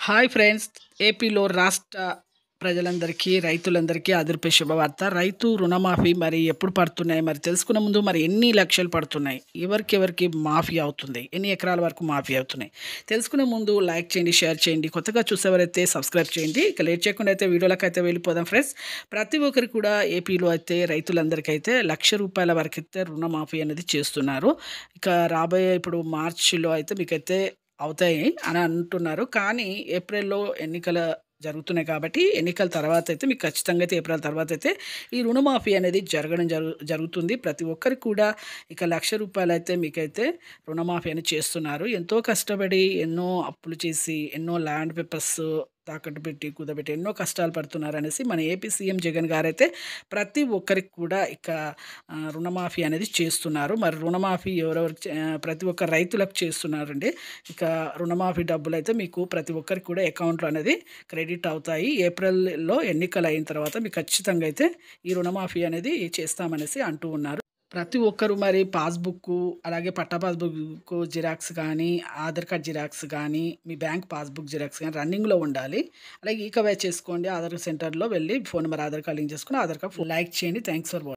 Hi friends. ఏపీలో రాష్ట్ర ప్రజలందరికీ, రైతులందరికీ అదిరిపే శుభవార్త. రైతు రుణమాఫీ మరి ఎప్పుడు పడుతున్నాయి? మరి తెలుసుకునే ముందు మరి ఎన్ని లక్షలు పడుతున్నాయి? ఎవరికెవరికి మాఫీ అవుతుంది? ఎన్ని ఎకరాల వరకు మాఫీ అవుతున్నాయి? తెలుసుకునే ముందు లైక్ చేయండి, షేర్ చేయండి. కొత్తగా చూసేవారైతే సబ్స్క్రైబ్ చేయండి. ఇక లేట్ చేయకుండా అయితే వీడియోలోకి అయితే వెళ్ళిపోదాం ఫ్రెండ్స్. ప్రతి ఒక్కరికి కూడా ఏపీలో అయితే రైతులందరికైతే ₹1,00,000 వరకైతే రుణమాఫీ అనేది చేస్తున్నారు. ఇక రాబోయే ఇప్పుడు మార్చిలో అయితే మీకైతే అవుతాయి అని అంటున్నారు. కానీ ఏప్రిల్‌లో ఎన్నికల జరుగుతున్నాయి కాబట్టి, ఎన్నికల తర్వాత అయితే మీకు ఖచ్చితంగా అయితే ఏప్రిల్ తర్వాత అయితే ఈ రుణమాఫీ అనేది జరగడం జరుగుతుంది. ప్రతి ఒక్కరికి కూడా ఇక ₹1,00,000 అయితే మీకైతే రుణమాఫీ అనేది చేస్తున్నారు. ఎంతో కష్టపడి, ఎన్నో అప్పులు చేసి, ఎన్నో ల్యాండ్ పేపర్స్ తాకట్టు పెట్టి, కుదబెట్టి ఎన్నో కష్టాలు పడుతున్నారనేసి మన ఏపీ సీఎం జగన్ గారైతే ప్రతి ఒక్కరికి కూడా ఇక రుణమాఫీ అనేది చేస్తున్నారు. మరి రుణమాఫీ ఎవరెవరికి ప్రతి ఒక్క రైతులకు చేస్తున్నారండి. ఇక రుణమాఫీ డబ్బులైతే మీకు ప్రతి ఒక్కరికి కూడా అకౌంట్‌లో అనేది క్రెడిట్ అవుతాయి. ఏప్రిల్‌లో ఎన్నికలు అయిన తర్వాత మీకు ఖచ్చితంగా అయితే ఈ రుణమాఫీ అనేది చేస్తామనేసి అంటూ ఉన్నారు. ప్రతి ఒక్కరు మరి పాస్‌బుక్కు, అలాగే పట్టా పాస్‌బుక్కు జిరాక్స్ కానీ, ఆధార్ కార్డ్ జిరాక్స్ కానీ, మీ బ్యాంక్ పాస్‌బుక్ జిరాక్స్ కానీ రన్నింగ్‌లో ఉండాలి. అలాగే ఈకేవైసీ చేసుకోండి. ఆధార్ సెంటర్‌లో వెళ్ళి phone number Aadhaar card link చేసుకొని ఆధార్ కార్డ్ లైక్ చేయండి. Thanks for watching.